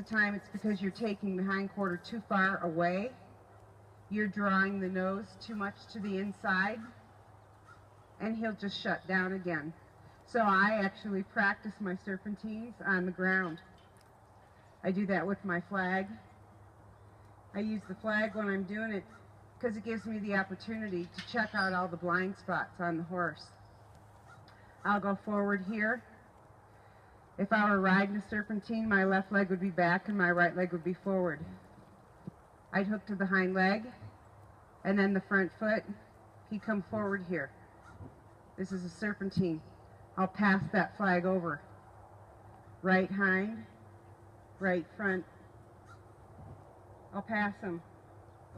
the time it's because you're taking the hindquarter too far away. You're drawing the nose too much to the inside, and he'll just shut down again. So I actually practice my serpentines on the ground. I do that with my flag. I use the flag when I'm doing it because it gives me the opportunity to check out all the blind spots on the horse. I'll go forward here. If I were riding a serpentine, my left leg would be back and my right leg would be forward. I'd hook to the hind leg, and then the front foot, he'd come forward here. This is a serpentine. I'll pass that flag over. Right hind, right front. I'll pass him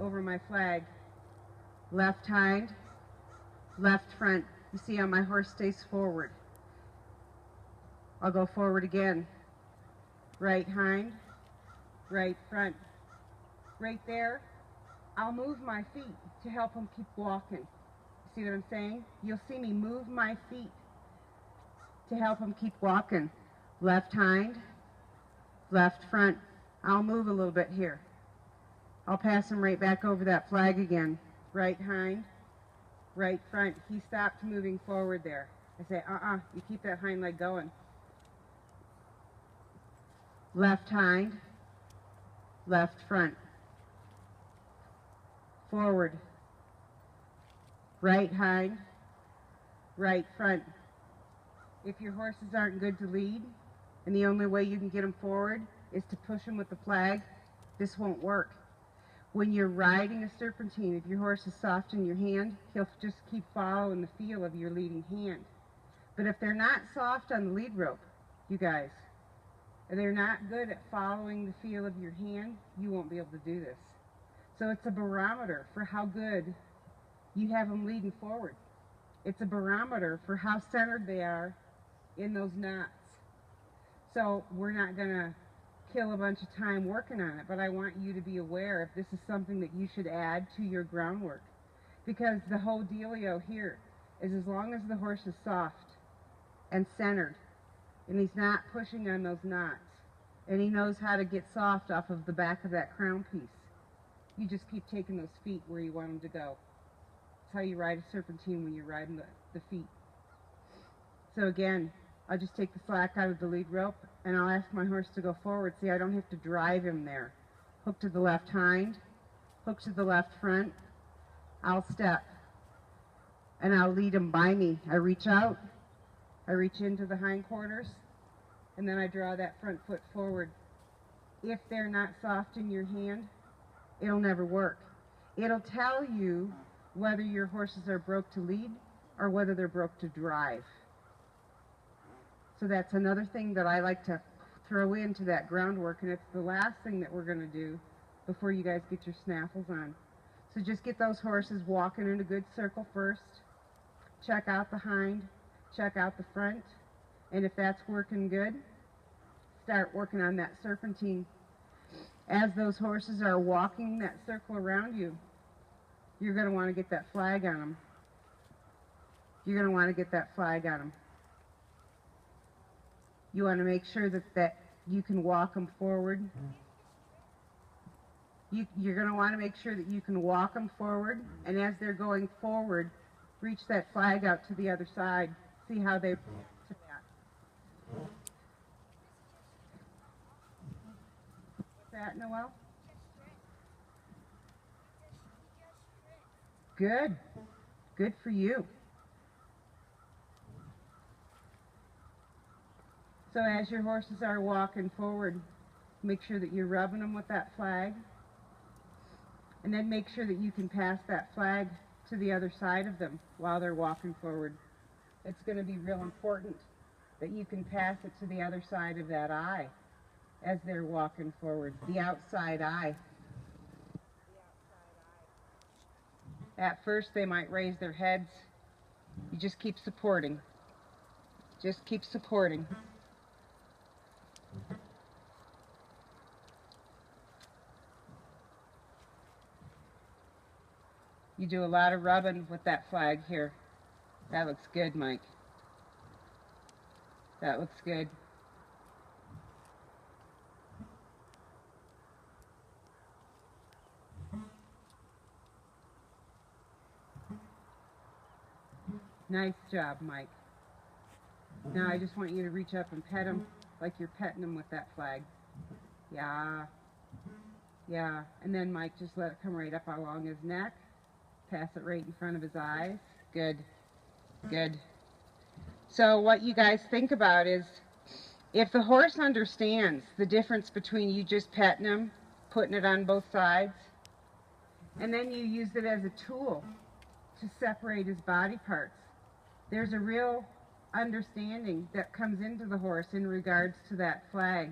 over my flag. Left hind, left front. You see how my horse stays forward. I'll go forward again. Right hind, right front. Right there, I'll move my feet to help him keep walking. See what I'm saying? You'll see me move my feet to help him keep walking. Left hind, left front. I'll move a little bit here. I'll pass him right back over that flag again. Right hind, right front. He stopped moving forward there. I say, you keep that hind leg going. Left hind, left front. Forward. Right hind, right front. If your horses aren't good to lead, and the only way you can get them forward is to push them with the flag, this won't work. When you're riding a serpentine, if your horse is soft in your hand, he'll just keep following the feel of your leading hand. But if they're not soft on the lead rope, you guys, and they're not good at following the feel of your hand, you won't be able to do this. So it's a barometer for how good you have them leading forward. It's a barometer for how centered they are in those knots. So we're not going to kill a bunch of time working on it, but I want you to be aware if this is something that you should add to your groundwork. Because the whole dealio here is as long as the horse is soft and centered, and he's not pushing on those knots, and he knows how to get soft off of the back of that crown piece, you just keep taking those feet where you want them to go. That's how you ride a serpentine when you're riding the feet. So again, I'll just take the slack out of the lead rope, and I'll ask my horse to go forward. See, I don't have to drive him there. Hook to the left hind, hook to the left front. I'll step, and I'll lead him by me. I reach out, I reach into the hindquarters, and then I draw that front foot forward. If they're not soft in your hand, it'll never work. It'll tell you whether your horses are broke to lead or whether they're broke to drive. So that's another thing that I like to throw into that groundwork, and it's the last thing that we're going to do before you guys get your snaffles on. So just get those horses walking in a good circle first. Check out the hind, check out the front, and if that's working good, start working on that serpentine. As those horses are walking that circle around you, you're going to want to get that flag on them. You're going to want to get that flag on them. You want to make sure that you can walk them forward. You're going to want to make sure that you can walk them forward, and as they're going forward, reach that flag out to the other side. See how they react to that. What's that, Noelle? Good. Good for you. So as your horses are walking forward, make sure that you're rubbing them with that flag, and then make sure that you can pass that flag to the other side of them while they're walking forward. It's going to be real important that you can pass it to the other side of that eye as they're walking forward, the outside eye. At first they might raise their heads. You just keep supporting. Just keep supporting. You do a lot of rubbing with that flag here. That looks good, Mike. That looks good. Nice job, Mike. Now I just want you to reach up and pet him like you're petting him with that flag. Yeah. Yeah. And then, Mike, just let it come right up along his neck. Pass it right in front of his eyes. Good. Good. So what you guys think about is, if the horse understands the difference between you just petting him, putting it on both sides, and then you use it as a tool to separate his body parts, there's a real understanding that comes into the horse in regards to that flag.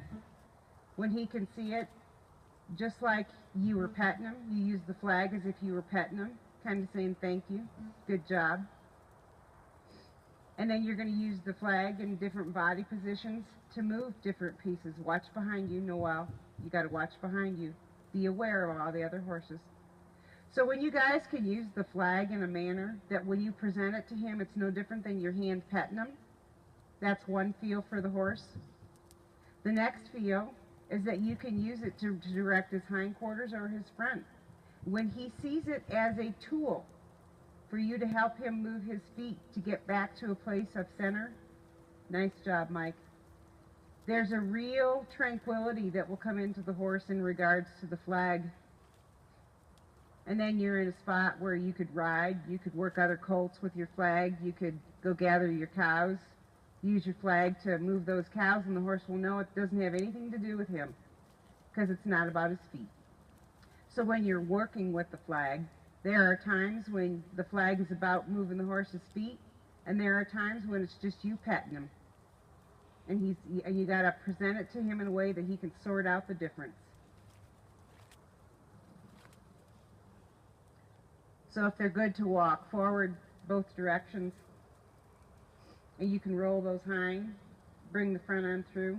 When he can see it, just like you were petting him, you use the flag as if you were petting him, kind of saying thank you, good job. And then you're going to use the flag in different body positions to move different pieces. Watch behind you, Noel. You got to watch behind you. Be aware of all the other horses. So when you guys can use the flag in a manner that when you present it to him, it's no different than your hand petting him, that's one feel for the horse. The next feel is that you can use it to direct his hindquarters or his front. When he sees it as a tool for you to help him move his feet to get back to a place of center, nice job, Mike. There's a real tranquility that will come into the horse in regards to the flag. And then you're in a spot where you could ride, you could work other colts with your flag, you could go gather your cows, use your flag to move those cows, and the horse will know it doesn't have anything to do with him because it's not about his feet. So when you're working with the flag, there are times when the flag is about moving the horse's feet, and there are times when it's just you petting him. And you got to present it to him in a way that he can sort out the difference. So if they're good to walk forward both directions, and you can roll those hind, bring the front on through,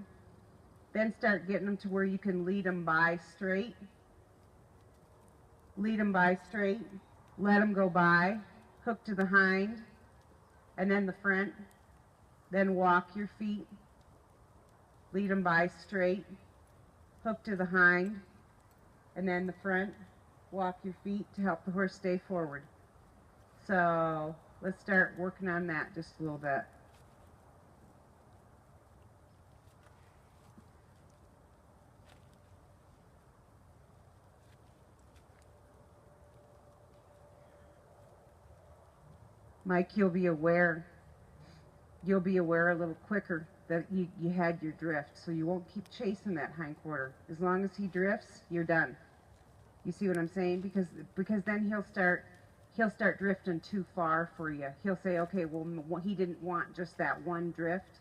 then start getting them to where you can lead them by straight. Lead them by straight, let them go by, hook to the hind, and then the front, then walk your feet, lead them by straight, hook to the hind, and then the front, walk your feet to help the horse stay forward. So let's start working on that just a little bit. Mike, you'll be aware a little quicker that you had your drift, so you won't keep chasing that hindquarter. As long as he drifts, you're done. You see what I'm saying? Because then he'll start drifting too far for you. He'll say, okay, well, he didn't want just that one drift.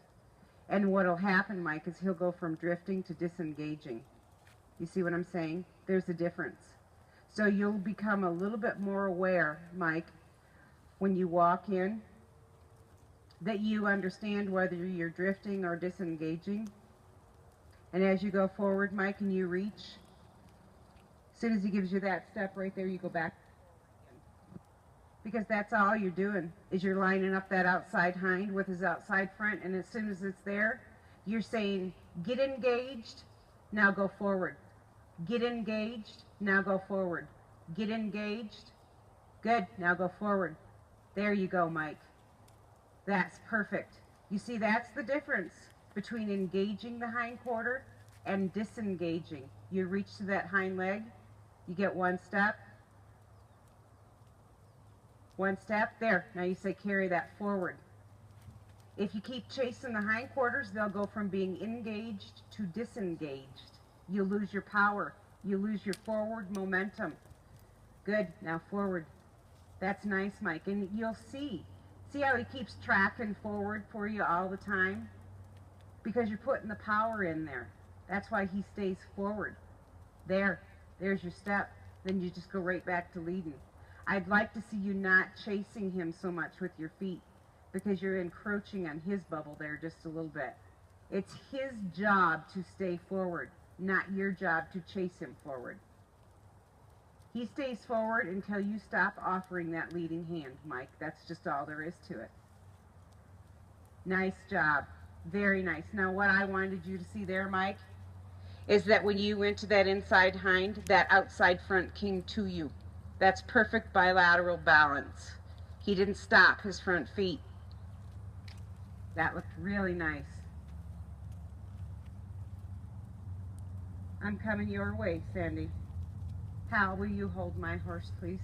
And what'll happen, Mike, is he'll go from drifting to disengaging. You see what I'm saying? There's a difference. So you'll become a little bit more aware, Mike, when you walk in, that you understand whether you're drifting or disengaging. And as you go forward, Mike, and you reach, as soon as he gives you that step right there, you go back. Because that's all you're doing, is you're lining up that outside hind with his outside front, and as soon as it's there, you're saying, get engaged, now go forward. Get engaged, now go forward. Get engaged, good, now go forward. There you go, Mike. That's perfect. You see, that's the difference between engaging the hindquarter and disengaging. You reach to that hind leg, you get one step, there. Now you say carry that forward. If you keep chasing the hindquarters, they'll go from being engaged to disengaged. You lose your power. You lose your forward momentum. Good, now forward. That's nice, Mike. And you'll see how he keeps tracking forward for you all the time? Because you're putting the power in there. That's why he stays forward. There's your step. Then you just go right back to leading. I'd like to see you not chasing him so much with your feet, because you're encroaching on his bubble there just a little bit. It's his job to stay forward, not your job to chase him forward. He stays forward until you stop offering that leading hand, Mike. That's just all there is to it. Nice job. Very nice. Now what I wanted you to see there, Mike, is that when you went to that inside hind, that outside front came to you. That's perfect bilateral balance. He didn't stop his front feet. That looked really nice. I'm coming your way, Sandy. Hal, will you hold my horse, please?